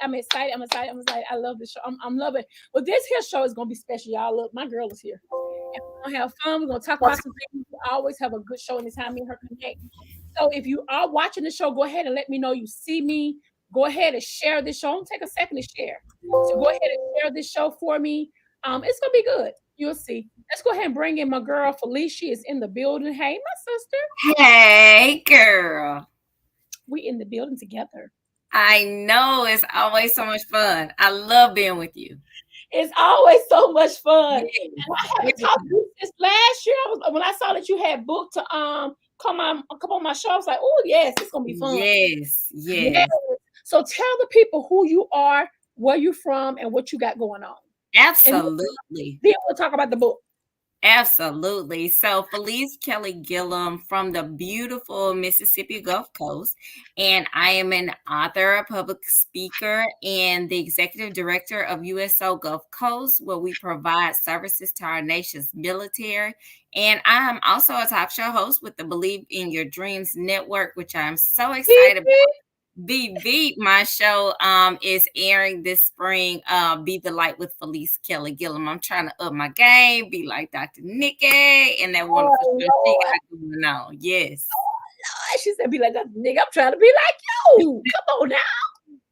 I'm excited. I love this show. I'm loving it. Well, this here show is going to be special, y'all. Look, my girl is here. And we're going to have fun. We're going to talk about some things. We always have a good show anytime me and her connect. So if you are watching the show, go ahead and let me know you see me. Go ahead and share this show. Don't take a second to share. So go ahead and share this show for me. It's going to be good. You'll see. Let's go ahead and bring in my girl, Felice. She is in the building. Hey, my sister. Hey, girl. We in the building together. I know. It's always so much fun. I love being with you. It's always so much fun. Yeah. And I haven't talked to you since last year. When I saw that you had booked to come on my show, I was like, oh, yes, it's going to be fun. Yes. So tell the people who you are, where you're from, and what you got going on. Absolutely. Then we'll talk about the book. Absolutely. So Felice Kelly Gillum from the beautiful Mississippi Gulf Coast, and I am an author, a public speaker, and the executive director of USO Gulf Coast, where we provide services to our nation's military. And I am also a talk show host with the Believe in Your Dreams Network, which I'm so excited about. My show is airing this spring. Be the Light with Felice Kelly Gillum. I'm trying to up my game, be like Dr. Nikki, and that wonderful show she got going on. Yes. Oh, she said, "Be like Dr. Nikki." I'm trying to be like you. Come on now.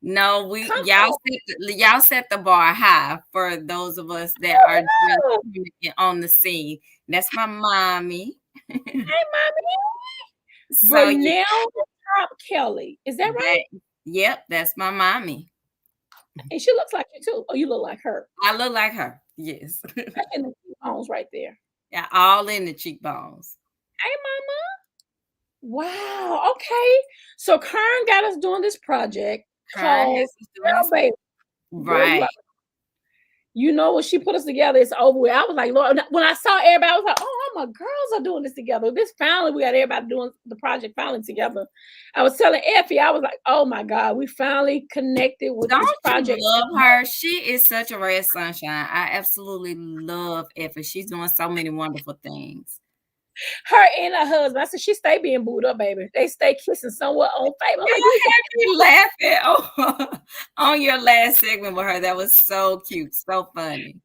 No, y'all set the bar high for those of us that are on the scene. That's my mommy. Hey, mommy. So now. Kelly, is that right? Yep, that's my mommy. And she looks like you too. Oh, you look like her. I look like her. Yes. And the cheekbones right there. Yeah, all in the cheekbones. Hey, mama. Wow. Okay. So Kern got us doing this project called Girl Baby. Right. You know, when she put us together, it's over with. I was like, Lord, when I saw everybody, I was like, oh, my girls are doing this together. We got everybody doing the project finally together. I was telling Effie, I was like, oh my God, we finally connected with this project. You love her. She is such a ray of sunshine. I absolutely love Effie. She's doing so many wonderful things. Her and her husband. I said, she stay being booed up, baby. They stay kissing somewhere on Facebook. I had me laughing on your last segment with her. That was so cute, so funny.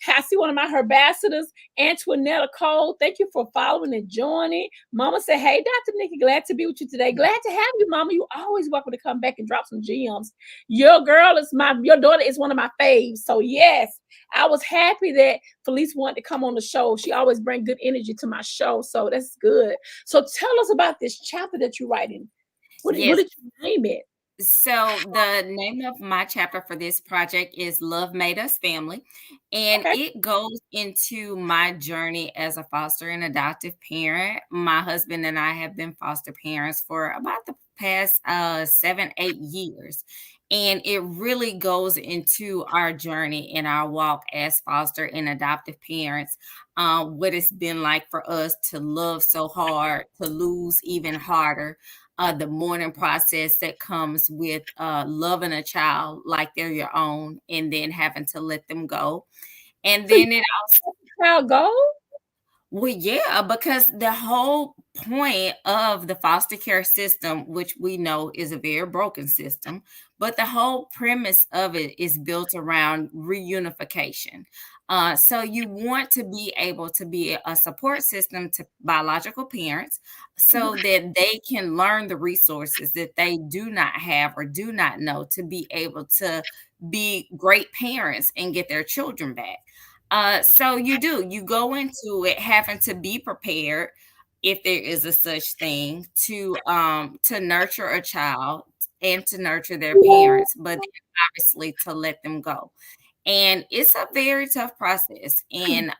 I see one of my ambassadors, Antoinetta Cole. Thank you for following and joining. Mama said, hey, Dr. Nikki, glad to be with you today. Glad to have you, Mama. You always welcome to come back and drop some gems. Your daughter is one of my faves. So yes, I was happy that Felice wanted to come on the show. She always brings good energy to my show. So that's good. So tell us about this chapter that you're writing. What did you name it? So the name of my chapter for this project is Love Made Us Family. And it goes into my journey as a foster and adoptive parent. My husband and I have been foster parents for about the past 7-8 years. And it really goes into our journey and our walk as foster and adoptive parents, what it's been like for us to love so hard, to lose even harder. The mourning process that comes with loving a child like they're your own and then having to let them go. And then it also child go? Well, yeah, because the whole point of the foster care system, which we know is a very broken system, but the whole premise of it is built around reunification. So you want to be able to be a support system to biological parents so that they can learn the resources that they do not have or do not know to be able to be great parents and get their children back. So you go into it having to be prepared if there is a such thing to nurture a child and to nurture their parents, but obviously to let them go. And it's a very tough process. And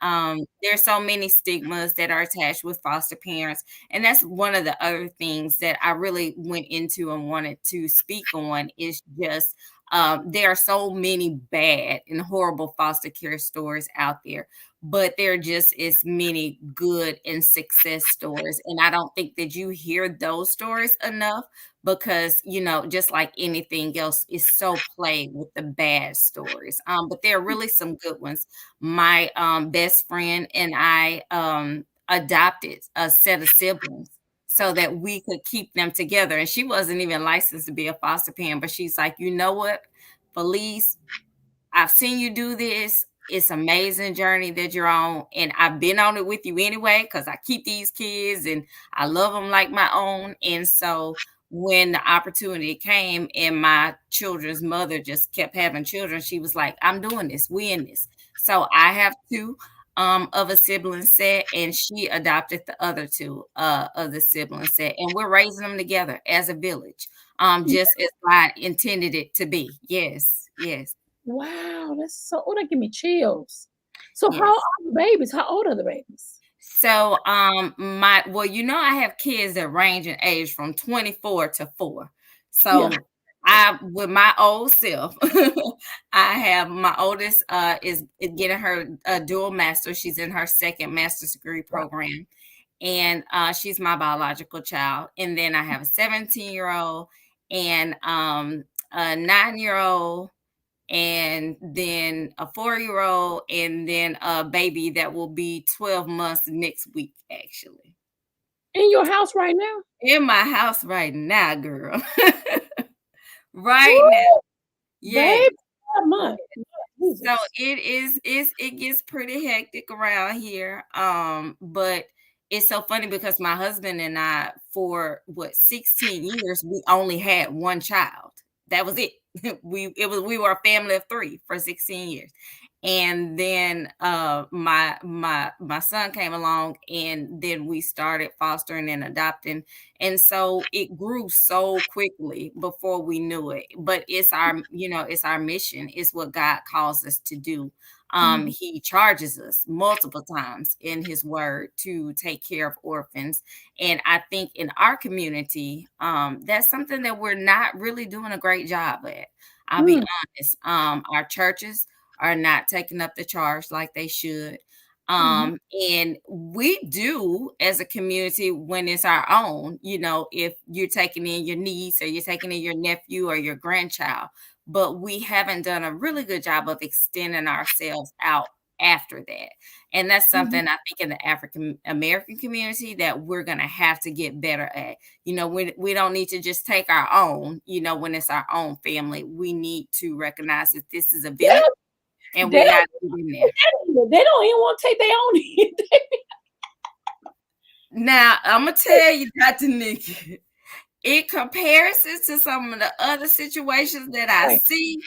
there's so many stigmas that are attached with foster parents. And that's one of the other things that I really went into and wanted to speak on is just there are so many bad and horrible foster care stories out there, but there are just as many good and success stories. And I don't think that you hear those stories enough because just like anything else is so plagued with the bad stories, but there are really some good ones. My best friend and I adopted a set of siblings so that we could keep them together, and she wasn't even licensed to be a foster parent, but she's like, you know what, Felice, I've seen you do this. It's an amazing journey that you're on. And I've been on it with you anyway, because I keep these kids and I love them like my own. And so when the opportunity came and my children's mother just kept having children, she was like, I'm doing this. We in this. So I have two of a sibling set, and she adopted the other two of the sibling set. And we're raising them together as a village, just as God intended it to be. Yes, yes. Wow, that's so. Oh, that give me chills. So, how Yes. are the babies? How old are the babies? So, I have kids that range in age from 24 to 4. Yeah, So, with my old self, I have my oldest is getting her dual master. She's in her second master's degree wow. program, and she's my biological child. And then I have a 17-year-old and a 9-year-old and then a 4-year-old, and then a baby that will be 12 months next week, actually. In your house right now? In my house right now, girl. Right now. Woo, Yes. babe, 5 months. So Jesus. it gets pretty hectic around here. But it's so funny because my husband and I, for 16 years, we only had one child. That was it. We were a family of 3 for 16 years. And then my son came along, and then we started fostering and adopting, and so it grew so quickly before we knew it. But it's our mission. It's what God calls us to do. Mhm, He charges us multiple times in his word to take care of orphans. And I think in our community, that's something that we're not really doing a great job at. I'll be mm, honest. Our churches are not taking up the charge like they should. mhm, And we do as a community when it's our own, if you're taking in your niece or you're taking in your nephew or your grandchild, but we haven't done a really good job of extending ourselves out after that. And that's mhm. something I think in the African American community that we're going to have to get better at. We don't need to just take our own, when it's our own family. We need to recognize that this is a They village don't and they we got don't to be in there. they don't even wanna take their own either. Now, I'm gonna tell you, Dr. Nikki, in comparison to some of the other situations that I Right. see,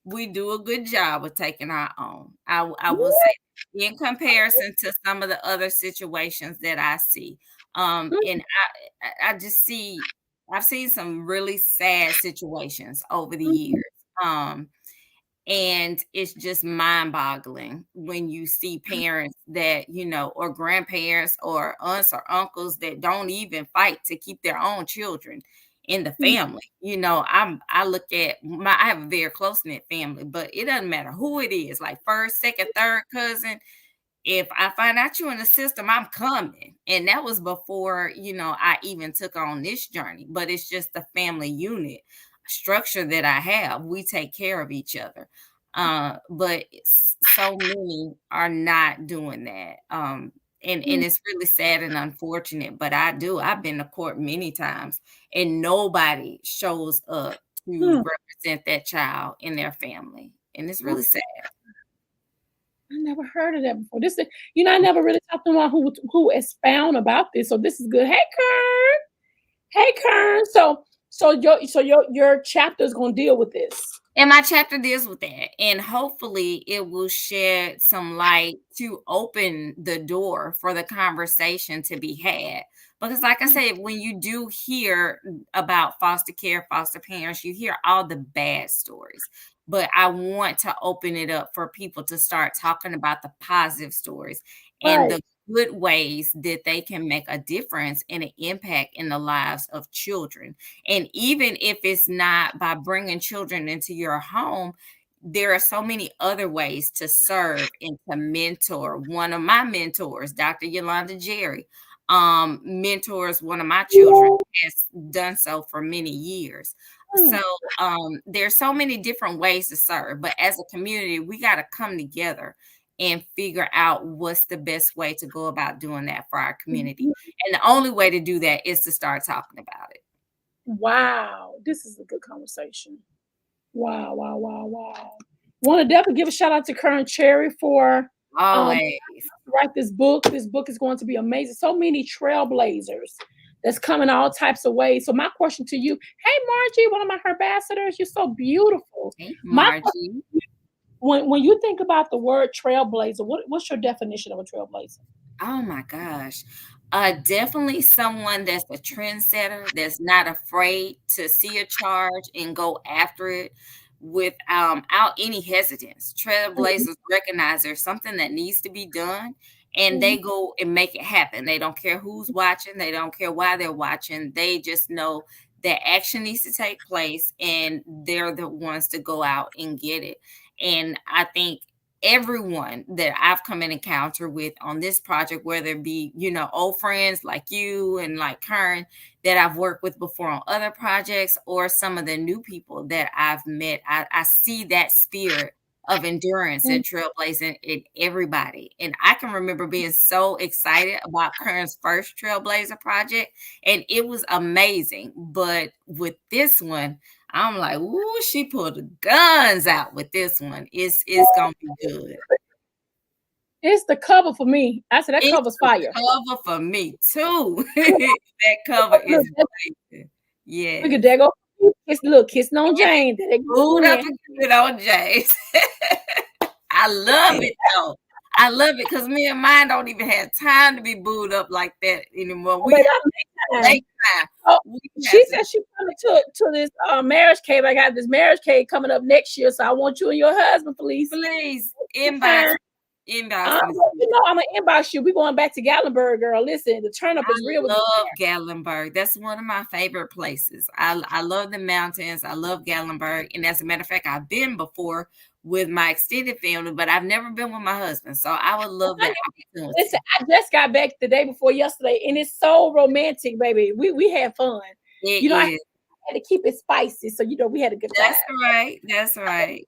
we do a good job of taking our own. I will Woo, say, in comparison to some of the other situations that I see, mm, and I just I've seen some really sad situations over the mhm, years. And it's just mind-boggling when you see parents that, or grandparents or aunts or uncles that don't even fight to keep their own children in the mm, family. I look at I have a very close-knit family, but it doesn't matter who it is, like first, second, third cousin. If I find out you in the system, I'm coming. And that was before, I even took on this journey. But it's just the family unit structure that I have. We take care of each other. But so many are not doing that. And mm, it's really sad and unfortunate. But I've been to court many times, and nobody shows up to mm. represent that child in their family. And it's Oh, really sad. I never heard of that before. This is I never really talked to anyone who expound about this, so this is good. Hey, Kern. Hey, Kern. So your chapter is gonna deal with this. And my chapter deals with that, and hopefully it will shed some light to open the door for the conversation to be had. Because, like I said, when you do hear about foster care, foster parents, you hear all the bad stories. But I want to open it up for people to start talking about the positive stories and Right. the good ways that they can make a difference and an impact in the lives of children. And even if it's not by bringing children into your home, there are so many other ways to serve and to mentor. One of my mentors, Dr. Yolanda Jerry, mentors one of my children, has done so for many years. Mm. So there's so many different ways to serve, but as a community, we got to come together and figure out what's the best way to go about doing that for our community. And the only way to do that is to start talking about it. Wow, this is a good conversation. Wow, wow, wow, wow. Want to definitely give a shout out to Karen Cherry for um Always. write this book. This book is going to be amazing. So many trailblazers that's coming all types of ways. So my question to you, hey Margie, one of my ambassadors, you're so beautiful. Hey, My question, Margie. when you think about the word trailblazer, what's your definition of a trailblazer? Oh my gosh. Definitely someone that's a trendsetter, that's not afraid to see a charge and go after it without any hesitance. Mhm, Trailblazers recognize there's something that needs to be done and mhm, they go and make it happen. They don't care who's watching, they don't care why they're watching. They just know that action needs to take place and they're the ones to go out and get it. And I think everyone that I've come in encounter with on this project, whether it be, old friends like you and like Karen that I've worked with before on other projects, or some of the new people that I've met, I see that spirit of endurance mhm. and trailblazing in everybody. And I can remember being so excited about Karen's first Trailblazer project, and it was amazing. But with this one, I'm like, ooh, she pulled the guns out with this one. It's gonna be good. It's the cover for me. I said that It's cover's the fire. cover for me too. That cover is Look, amazing. look at Yes. that go. Look, kissing on Yes. Jane. There they go Booed up again. and good on James. I love it though. I love it because me and mine don't even have time to be booed up like that anymore. Oh, We baby, have I make time. late time. Oh, We she have to said she coming to this marriage cave. I got this marriage cave coming up next year, so I want you and your husband, please. please Good inbox time. inbox me. I'm gonna inbox you. We going back to Gatlinburg, girl. Listen, the turn up I is real with me love there. Gatlinburg. That's one of my favorite places. I love the mountains. I love Gatlinburg. And as a matter of fact, I've been before with my extended family, but I've never been with my husband. So I would love that Listen, opportunity. I just got back the day before yesterday, and it's so romantic, baby. We had fun. It I is. had to keep it spicy, so we had a good time. That's right. That's right.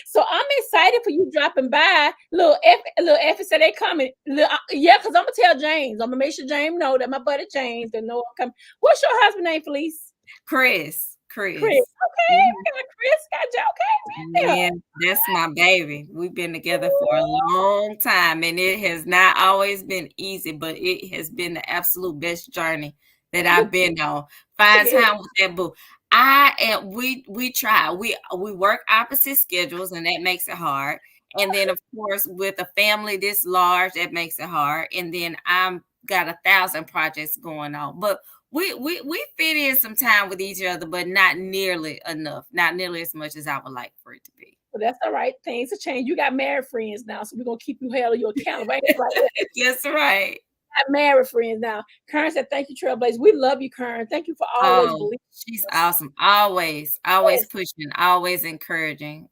So I'm excited for you dropping by. Little Effie said they coming. Yeah, because I'm gonna tell James. I'm gonna make sure James know that my buddy James that know I'm coming. What's your husband name, Felice? Chris. Chris. Chris. Okay, Mhm. we got Chris. Got you. Okay, yeah. Yeah, that's my baby. We've been together for a long time, and it has not always been easy, but it has been the absolute best journey that I've Look, been on. look Find at here. time with that boo. I am we try. We work opposite schedules, and that makes it hard. And then of course with a family this large, that makes it hard. And then I'm got 1,000 projects going on. But we fit in some time with each other, but not nearly enough, not nearly as much as I would like for it to be. Well, that's all right. Things have changed. You got married friends now, so we're gonna keep you accountable. Ain't it right? That's right. Got married friends now. Karen said, "Thank you, Trailblaze. We love you, Karen. Thank you for always Oh, believing she's in us." awesome. Always Yes. pushing, always encouraging.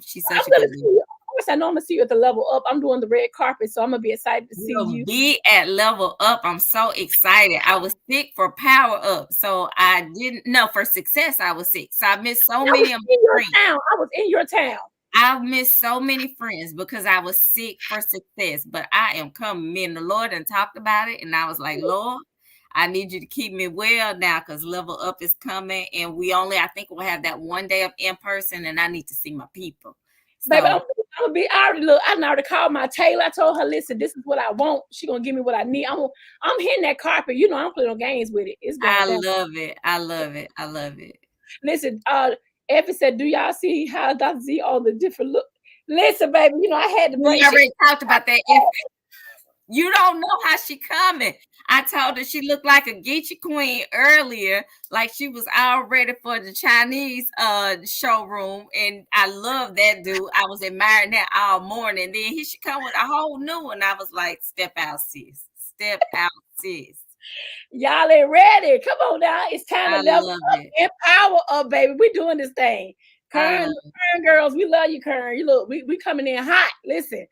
She's I'm such a gonna good see leader. you. Of course, I know I'm gonna see you at the level up. I'm doing the red carpet, so I'm gonna be excited to see We'll you. be at level up. I'm so excited. I was sick for power up, so I didn't know for success. I was sick, so I missed so I was many of my in your friends. town. I was in your town. I've missed so many friends because I was sick for success, but I am coming. Me and the Lord and talked about it, and I was like, Lord, I need you to keep me well now because level up is coming, and I think we'll have that one day of in person, and I need to see my people. Baby, So I'm gonna be I already look. I already called my tailor. I told her, listen, this is what I want. She gonna give me what I need. I'm hitting that carpet. I'm playing no games with it. It's I going down. love it. I love it. I love it. Listen, Effie said, "Do y'all see how Dr. Z on the different look?" Listen, baby, you know I had to break. We already talked about that. If you don't know how she coming. I told her she looked like a Geechee queen earlier, like she was all ready for the Chinese showroom, and I love that dude. I was admiring that all morning. Then he should come with a whole new one. I was like, "Step out, sis. Step out, sis." Y'all ain't ready. Come on now. It's time to level up, empower up, baby. We doing this thing. Kern girls, we love you, Kern. You look, we coming in hot. Listen.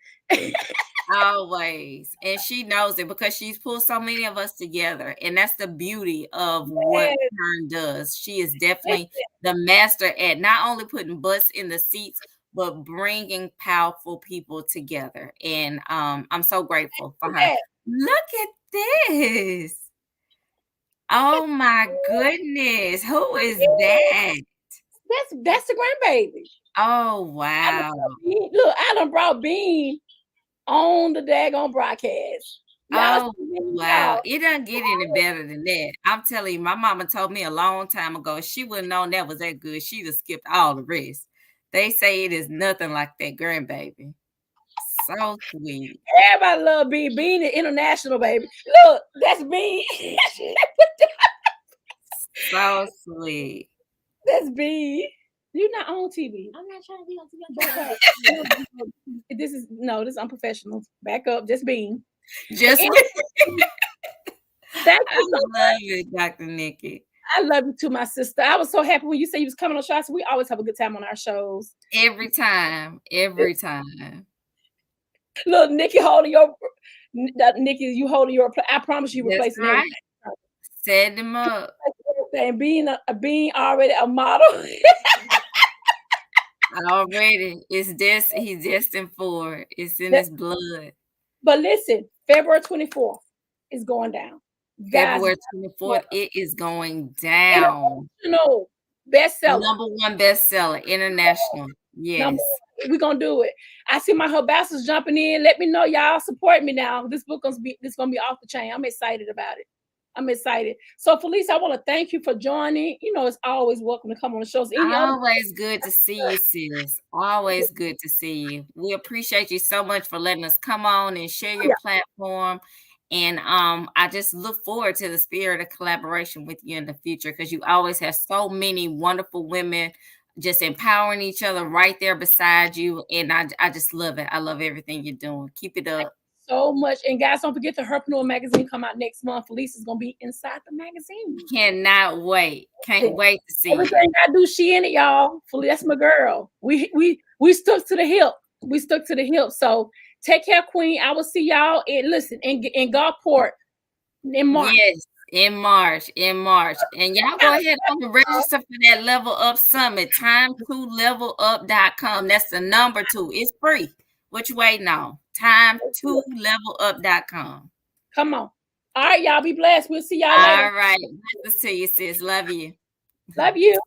Always. And she knows it because she's pulled so many of us together. And that's the beauty of what Kern does. She is definitely the master at not only putting butts in the seats, but bringing powerful people together. And I'm so grateful for her. Look at this. Oh my goodness. Who is that? That's the grandbaby. Oh wow. Look, I done brought Bean on the daggone broadcast. Oh wow. It doesn't get any better than that. I'm telling you, my mama told me a long time ago, she wouldn't known that was that good. She'd have skipped all the rest. They say it is nothing like that grandbaby. So sweet. Everybody love Bean. Bean is international, baby. Look, that's Bean. So sweet. That's Bean. You're not on TV. I'm not trying to be on TV. This is unprofessional. Back up, just Bean. Just Thank I you so love you, Dr. Nikki. I love you too, my sister. I was so happy when you said you was coming on shows. We always have a good time on our shows. Every time. Look, Nikki holding your Nikki, you holding your. I promise you, replacing right. Set them up. And being already a model. Already, he's destined for it. It's in his blood. But listen, February 24th is going down. February 24th, it is going down. Bestseller. Number 1 bestseller, international. Yes. We're gonna do it. I see my Herbasses jumping in. Let me know, y'all. Support me now. This book gonna be off the chain. I'm excited about it. I'm excited. So, Felice, I want to thank you for joining. You know, it's always welcome to come on the shows. Always good to see you, sis. Always good to see you. We appreciate you so much for letting us come on and share your platform. And I just look forward to the spirit of collaboration with you in the future, because you always have so many wonderful women just empowering each other right there beside you. And I just love it. I love everything you're doing. Keep it up. So much. And guys, don't forget the Herpreneur magazine come out next month. Felice is gonna be inside the magazine. Cannot wait. Can't wait to see everything I do. She in it, y'all. Felice, that's my girl. We stuck to the hip. We stuck to the hip. So take care, Queen. I will see y'all in Gulfport in March. Yes, in March. And y'all go ahead and register for that Level Up Summit. Time2levelup.com. That's the number 2. It's free. What you waiting on? Time2levelup.com. Come on. All right, y'all. Be blessed. We'll see y'all later. All right. Blessings to you, sis. Love you. Love you.